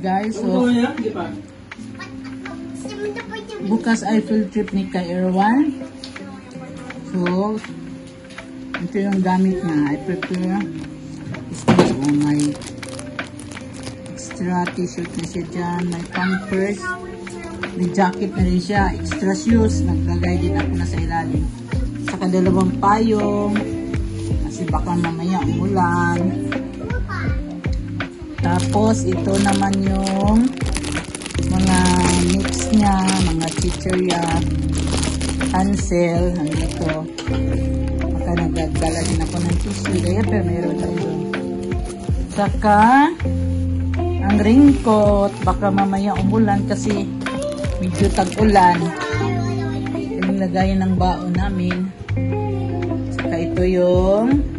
guys. So, bukas ay field trip ni Kay Erwan. So, ito yung gamit niya. I prepare. Oh, may extra t-shirt na siya dyan. May pampers. May jacket na rin siya. Extra shoes. Naglagay din ako na sa ilalim. Saka dalawang payong. Kasi baka mamaya umulan. Tapos, ito naman yung mga mix niya, mga chichirya, hansel, nandito. Baka nagdala din ako ng tissue. Kaya pero meron na yun. Saka, ang raincoat, baka mamaya umulan kasi medyo tag-ulan. Yung lagayan ng baon namin. Saka ito yung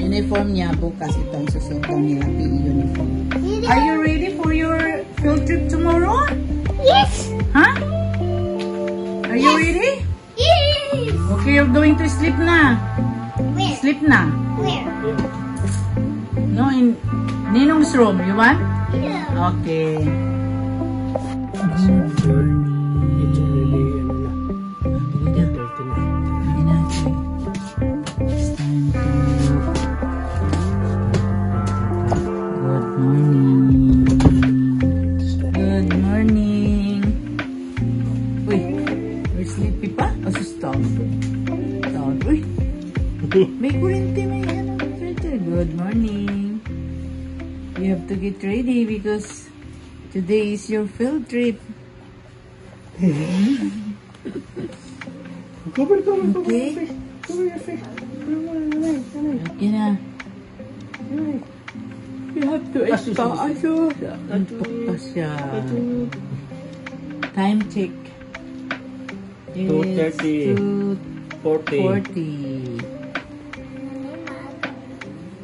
uniform niya. Bukas ito ang susuotang nila PE uniform. Are you ready for your field trip tomorrow? Yes! Huh? Are you ready? Yes! Okay, you're going to sleep na. Where? Sleep na. Where? No, in Ninong's room. You want? Yeah. Okay. May kurente, may ano, good morning. You have to get ready because today is your field trip. Cover Okay. Cover your face. Okay na. You have to start. Antok pa siya. Time check. 2:30. 40.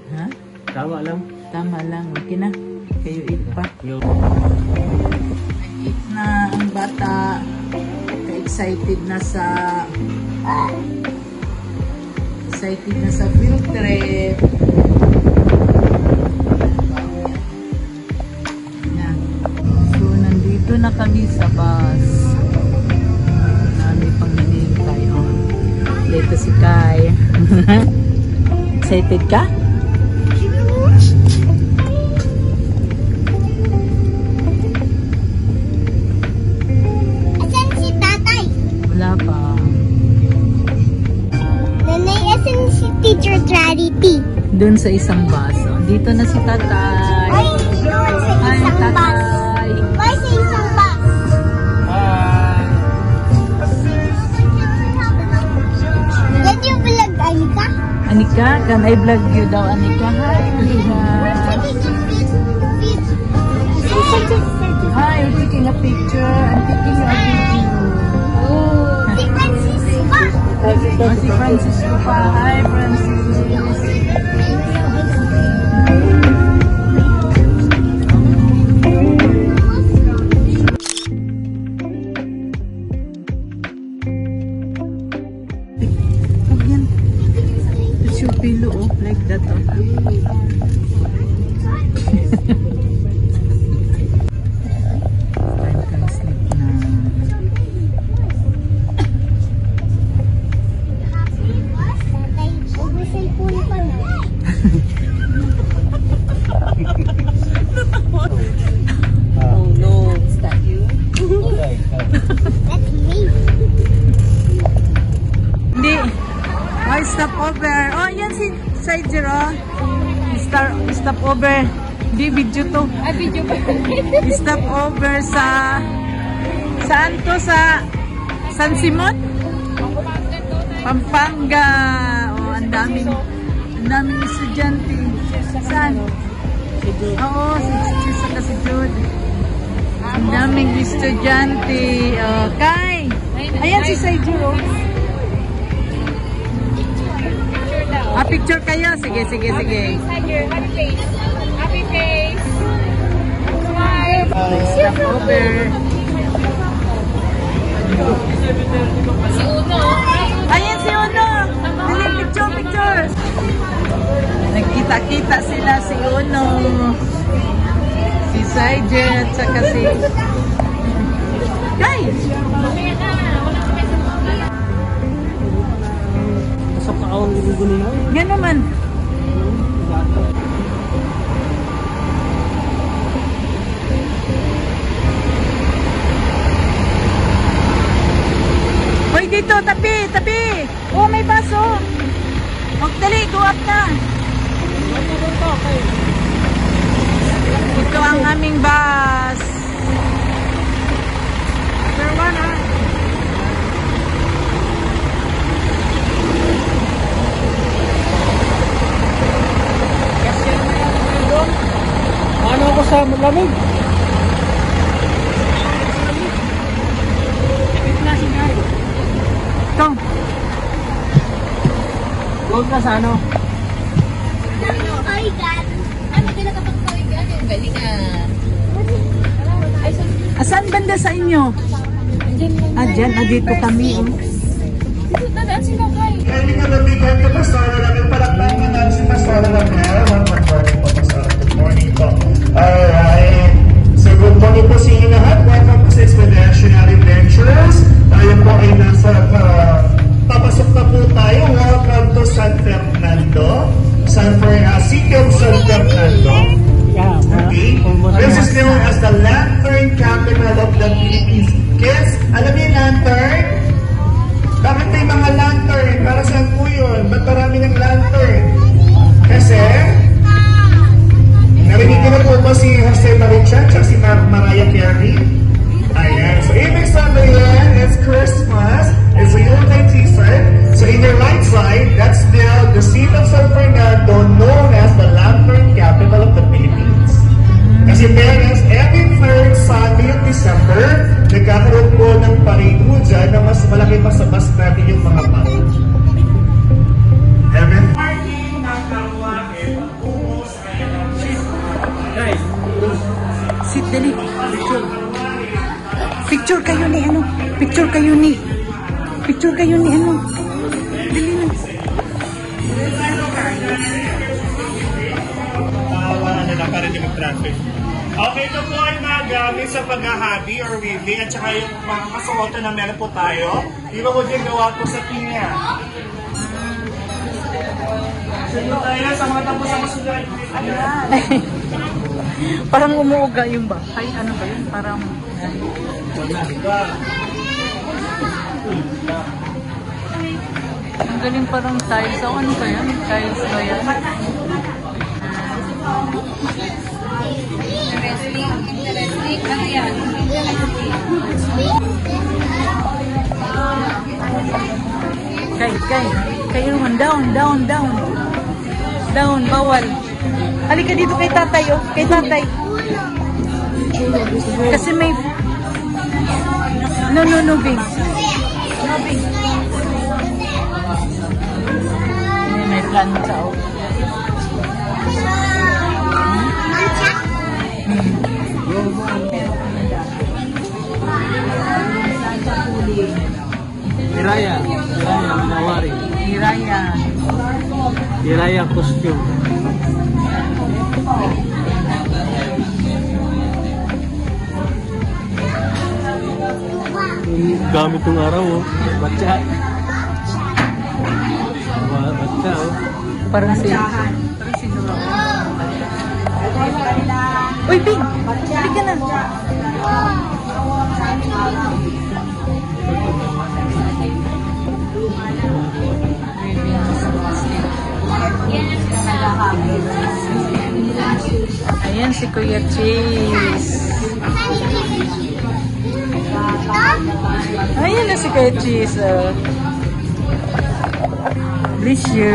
Ha? Tama lang. Tama lang. Okay na. Kayo eat pa. Yo. Eat na ang bata. Excited na sa field trip. Yan. So, nandito na kami sa bus. May pang hinihintay. Dito si Kai. Excited ka? Asan si tatay? Wala pa. Nanay, asan si Teacher Charity? Doon sa isang baso. Dito na si tatay. Ay, doon sa Hi, isang bus. tatay. Why sa isang bus? Yan yung vlog, Anika? Anika, can I vlog you daw, Anika? Hi, Anika. Hi, you're taking a picture. I'm taking a video. Oh. Si Francisco. Si Francisco pa. Hi, Francis. It's your pillow, oh, like that, oh. Time to sleep na. Tatay, mag-cellphone pa na. Oh no, is that you? That's me. Hindi. Oh, stop over. Oh, yan si Saijiro. Stop over. Hindi, video to. Ah, video ba? Stop over sa... Saan to? Sa San Simon? Pampanga. Oh, ang daming estudyante. Saan? Oo, si Jude. Ang daming estudyante. Oh, Kai! Ayan si Saijiro. Ah, picture kayo? Sige. Happy face. Happy face. Smile. Stop over. Si Uno. Ayan si Uno. Dali, picture. Nagkita-kita sila si Uno. Si Sider at saka si... Guys! Sa kaawang gugunin mo. Yan naman. Hoy, dito, tabi, tabi. Oh, may baso. Magdali, go up na. Ito ang aming bus. Number 1, ha? Ano ako sa lamig? Ito. Huwag ka sa ano? Ay, God. Ano pinakapag-toigan? Yung galing Ay, so, Asan banda sa inyo? Dyan. Dito kami. Oh. dito dadaan sila kay. Kaya nga nabigyan ko Pastora namin, palakpakan natin si Pastora namin. Good morning po, Pastora. Good morning po. Alright. So good morning po sa inyo lahat. Welcome po sa Expeditionary Ventures. Tayo po ay nasa, papasok na po tayo. Welcome to San Fernando. City of San Fernando. Okay? This is known as the Lantern Capital of the Philippines. Kids, alam niyo yung lantern? Bakit may mga lantern? Para saan po yun? Ba't marami ng lantern? Kasi, narinig ko na po ba si Jose Marichan at si Mariah Carey? Ayan. So, ibig sabihin, it's Christmas. It's a Yuletide season. So, in your right side, that's the City of San Fernando, known as the Lantern Capital of the Philippines. Kasi parents, every third Sunday of December, nagkakaroon po ng parade po dyan na mas malaki pa sa bus natin yung mga bus. Heaven? Guys, Sit, dali. Picture kayo ni ano? Picture kayo ni ano? Dali na. Wala na lang para di mag-traffic. Okay, ito po ay magamit sa paghahabi or weaving at saka yung mga kasuotan na meron po tayo. Di ba po din gawa po sa pinya? Sino tayo sa mga tapos sa masulat? Parang umuuga yung bahay. Ano ba yun? Parang... Ang galing parang tiles. O, ano ba yan? Tiles ba yan? Interesting. Ano yan? Kayo naman. Down, bawal. Halika dito kay tatay, oh. Kay tatay. Kasi may... No, Bing. May plancha, oh. Hiraya Minawari. Hiraya costume. Gamit ng araw, oh. Batsa. Batsa, oh. Parang si... Uy, Bing! Halika na. Ayan si Kuya Cheese. Ayan na si Kuya Cheese. Oh. Bless you.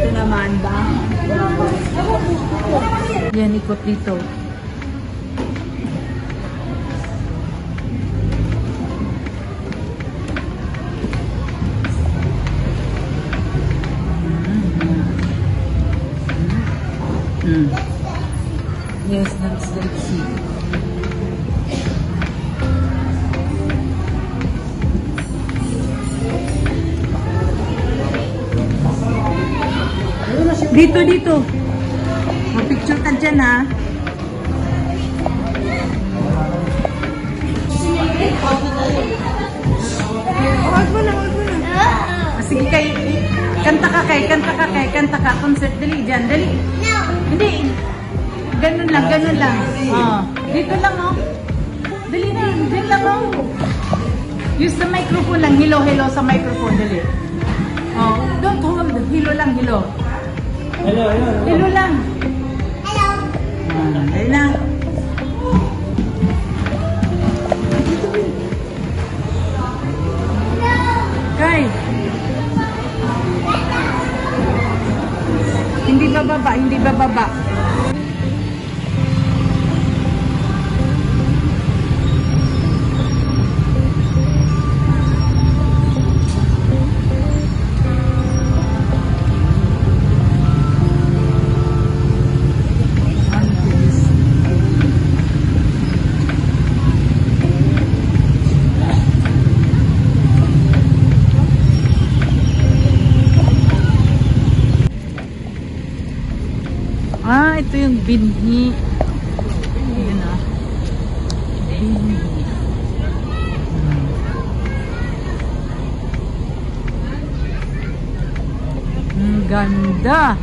Ito naman ba? Yan, ikot dito. Yes, let's see. Dito. Mag-picture ka dyan, ha? Huwag mo na. Sige, kanta ka. Concert, dali dyan, dali. Hindi. Ganun lang. Oh. Dito lang, oh. Dali na, dyan lang, oh. Use the microphone lang. Hello sa microphone, dali. Oh, don't hold. Hello lang. Hello lang. Dali na. Kay. Hindi bababa. Ito yung binhi. Yun na. Binhi. Ang ganda.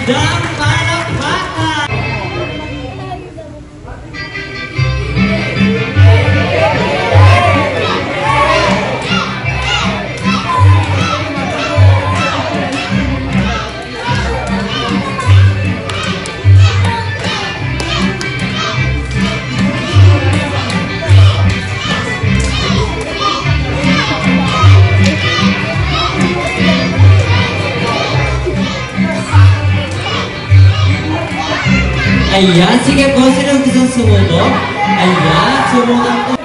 Handang palakpakan! Ayan, sige po, sino gusto sumunod? Ayan, sumunod po.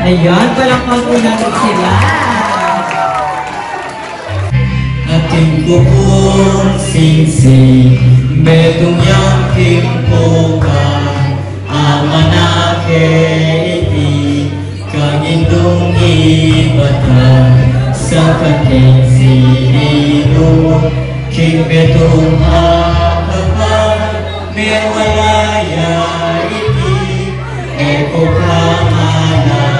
Ayan, palakpan po natin sila. Ating kupong sing-sing, betong yang kimpokan, amanake iti, kagindong ibatan, sa kating sinino, king betong hakapan, merwalaya iti, eko kamalaya.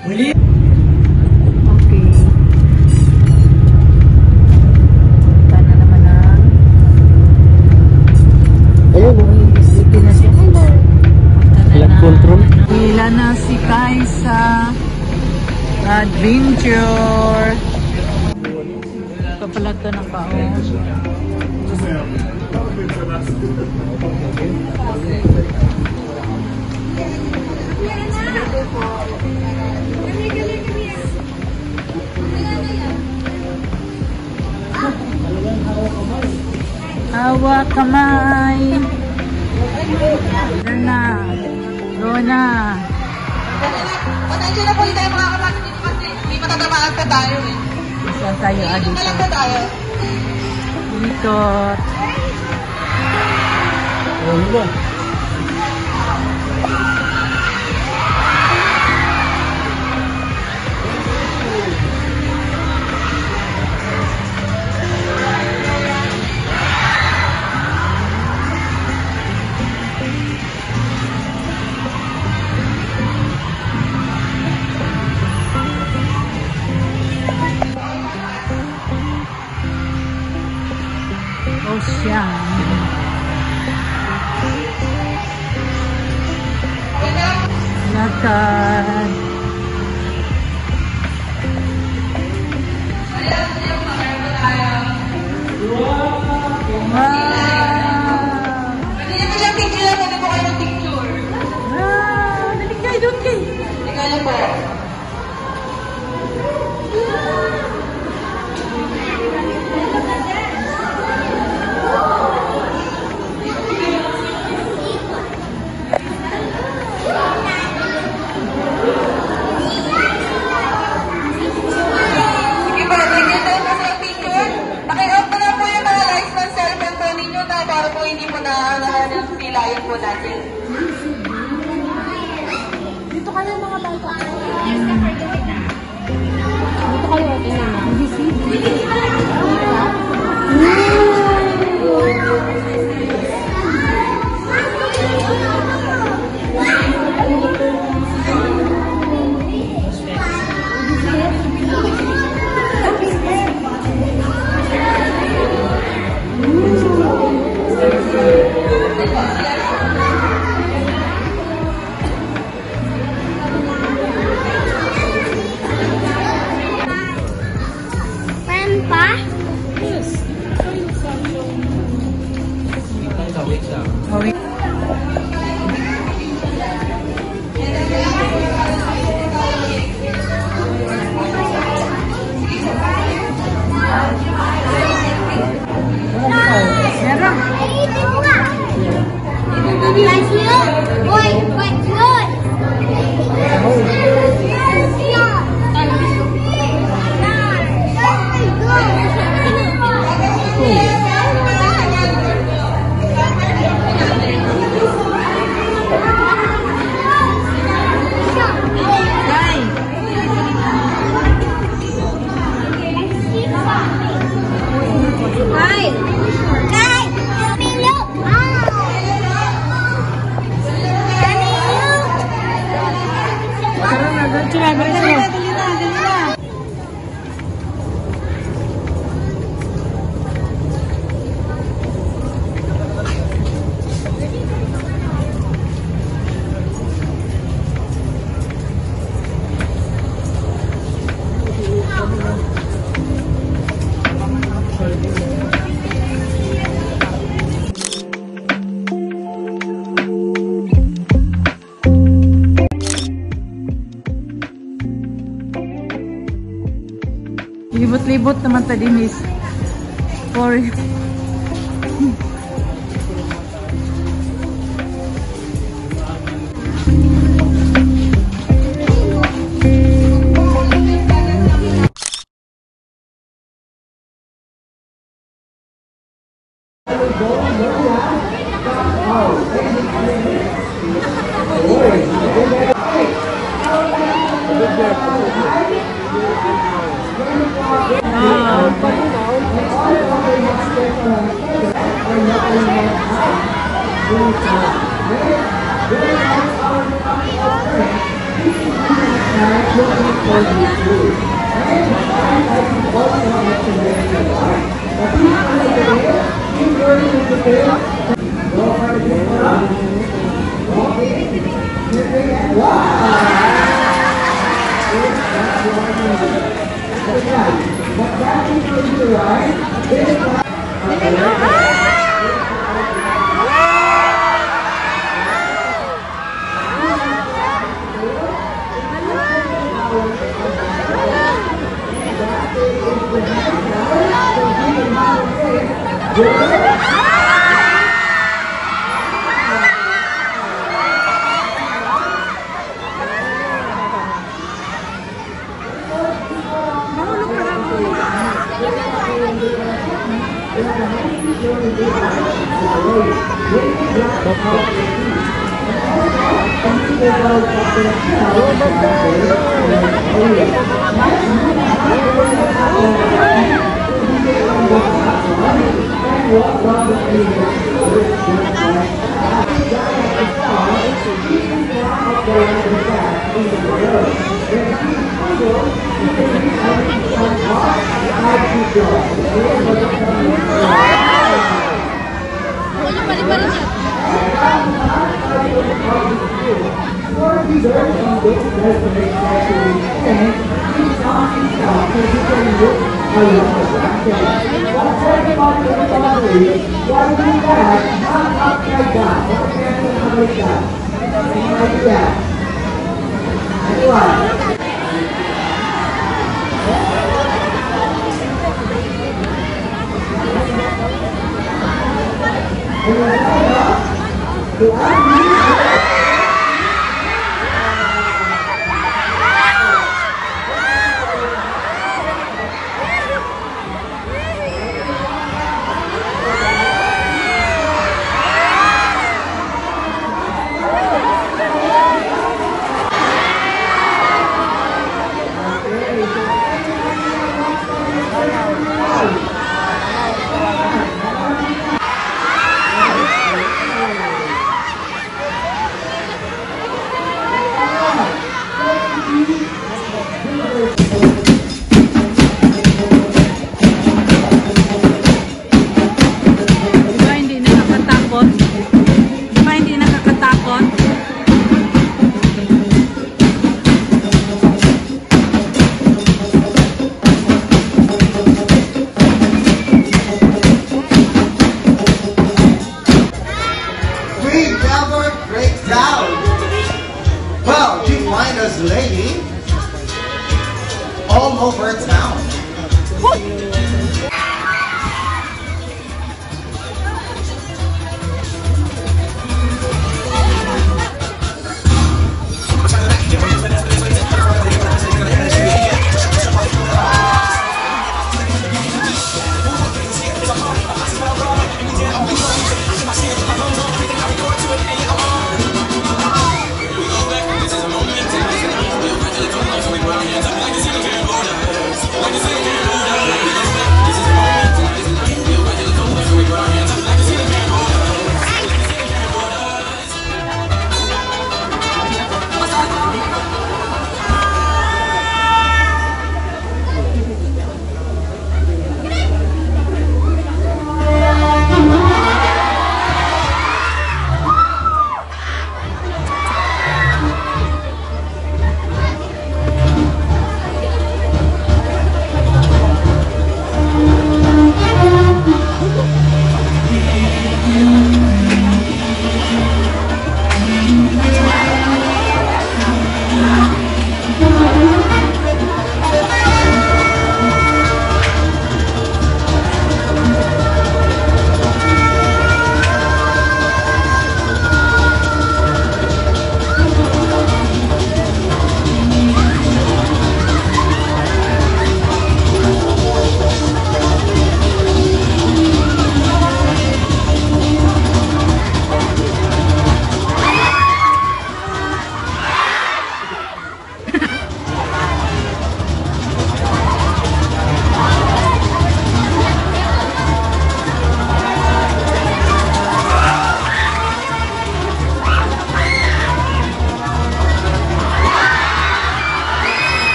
Muli. Okay. Sana naman ang city na siya. Flight control. Hila na si Kaisa. Adventure. Papalag ka ng paong. Hawak kamay. Na. Rona. Pasensya na po, hindi tayo makakapasok dito kasi may matatamaan pa tayo eh. Saan tayo Dito dito? na lang pa tayo. Dito. Ano ba? Ocean. balikan. Pwede mo siyang picture, pwede mo kayo ng picture. Dali kayo, doon kayo. Ikaw lang po. Sige po, bigyan tayo po sa picture. Paki-off ko na po yung mga lights ng cellphone po ninyo na para po hindi po nasilayan po natin. Dito kayo mga bata. Dito kayo, tingnan na. Meron pa? Okay. Meron. Ay, ito nga. Let's look. Boy, let's look. Hi. Hi. Look. Tara na, dali na, dali na. Dali na, dali na. Libot-libot naman tadi, Miss. For Balik-balik. Lady all over town.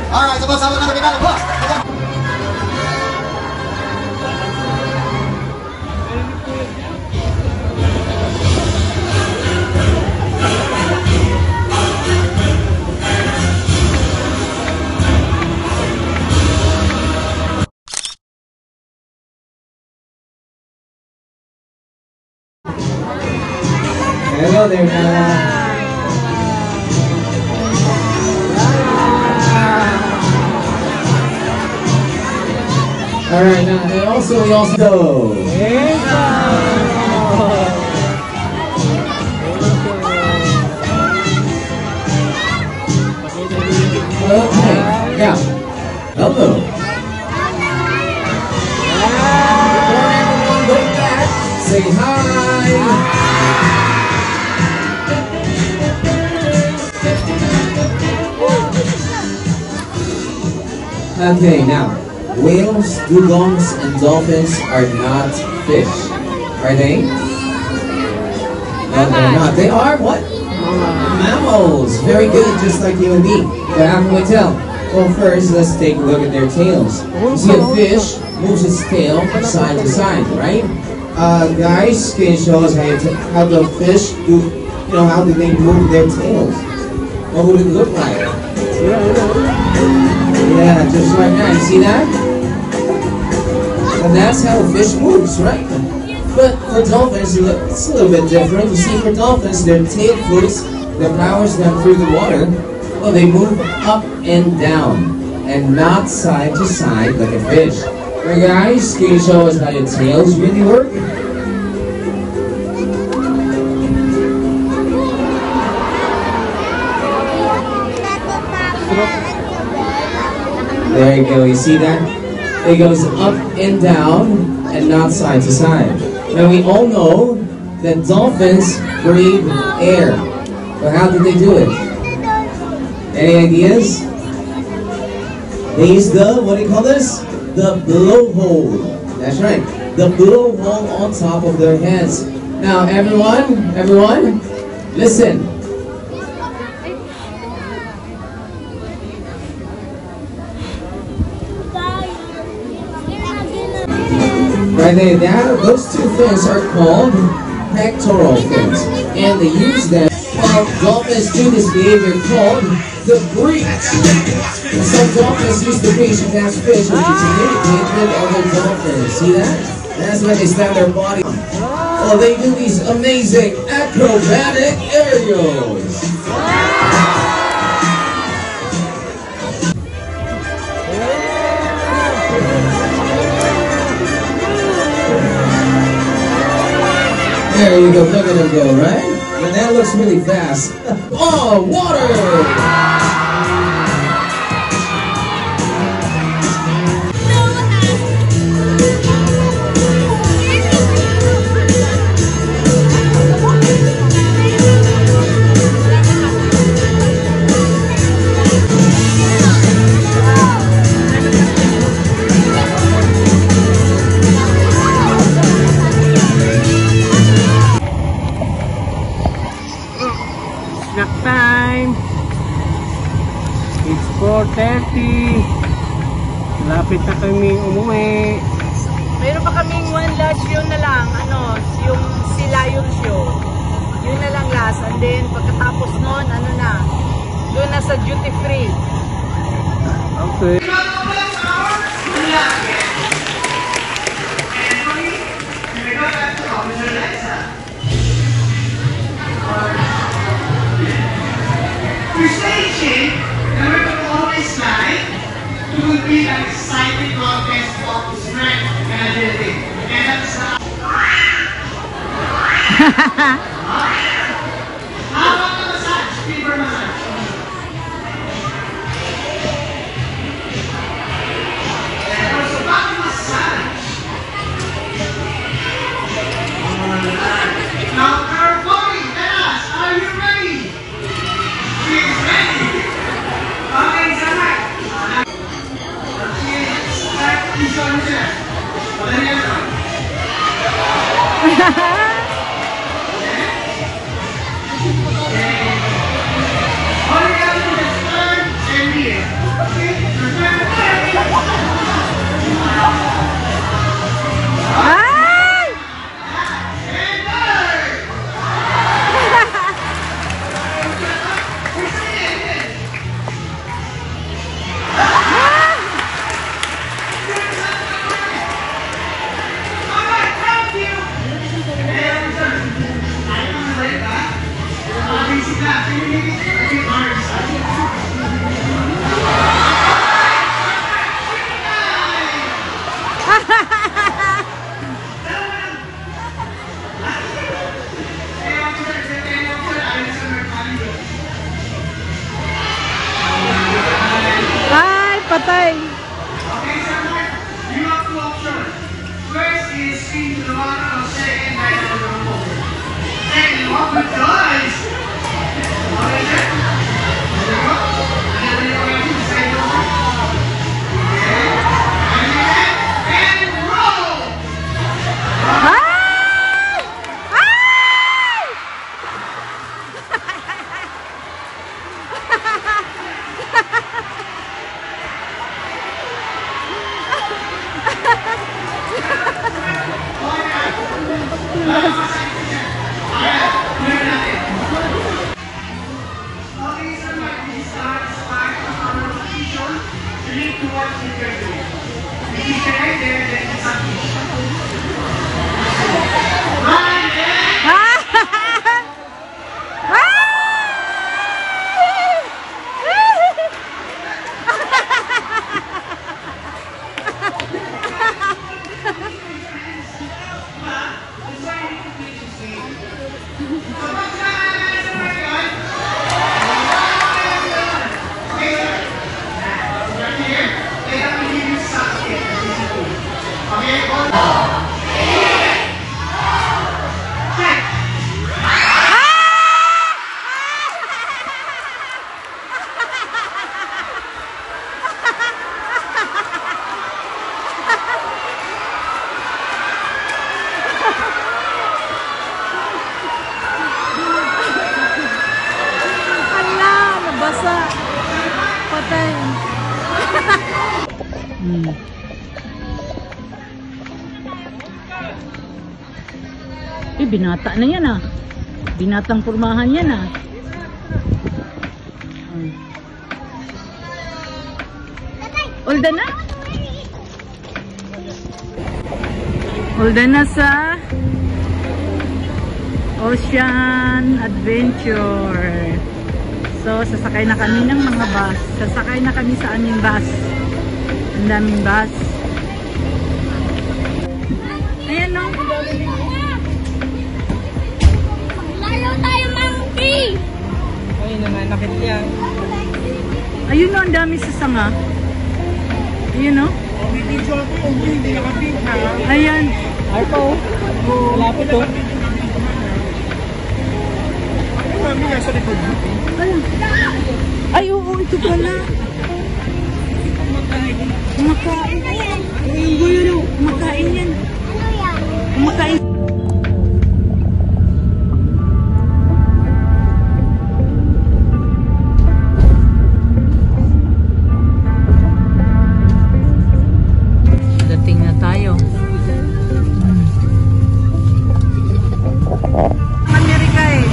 Alright, sama-sama na kita na boss. Hello there, Nana. Alright, now, and also, we also go. Okay, now, hello. Before everyone goes back, say hi. Okay, now, whales, dugongs, and dolphins are not fish, are they? No, they're not. They are what? Mammals, very good, just like you and me. But how can we tell? Well, first, let's take a look at their tails. You see a fish moves its tail from side to side, right? Guys, can you show us how the fish do, how do they move their tails? What would it look like? Yeah, just like that. You see that? And that's how a fish moves, right? But for dolphins, it's a little bit different. You see, for dolphins, their tail flukes that powers them through the water, well, they move up and down, and not side to side like a fish. Right, guys, can you show us how your tails really work? There you go, you see that? It goes up and down and not side to side. Now we all know that dolphins breathe air. But how do they do it? Any ideas? They use the, what do you call this? The blowhole. That's right, the blowhole on top of their heads. Now everyone, listen. Right there, those two fins are called pectoral fins, and they use them. Well, dolphins do this behavior called the breach. Some dolphins use the breach to catch fish and communicate with other dolphins. See that? That's when they stand their body. Oh, they do these amazing acrobatic aerials. There you go, look at him go, right? And that looks really fast. Oh, water! Snack time! It's 4:30. Lapit na kami umuwi. Meron pa kaming one last yun na lang, yung Silayong show. Yun na lang last. And then, pagkatapos nun, doon na sa duty free. Okay. Presentation, the word of always like to be an exciting contest of strength and agility. And that's how about the massage? Fever massage. So back to massage. Now, everybody, tell us, are you ready? She's ready. Okay, Samay. Start this one here. Wala niya ito. All you have to do is turn and here. Okay? Turn. Patay! Okay, sir, you have two options. First is swing to the water, or second, dive to the pool. Second, what with guys? Okay, sir? time. Binata na yan ah. Binatang pormahan yan ah. Olda na? Olda na sa Ocean Adventure. So, sasakay na kami ng mga bus. Sasakay na kami sa aming bus. Ang daming bus. Ayan no? Lalo tayo, monkey! Ayun naman, nakit yan. Ayun no, ang dami sa sanga. Ayun no? Hindi nakapink ha. Ayan. Arpo. Malapit to. Mami, nasa likod mo. Ayun. Ay, oo, ito pala. Kumakain. Kumakain yan. Ano yan? Kumakain. Dating na tayo. Amerika eh.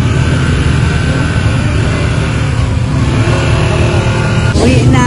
Uwi na.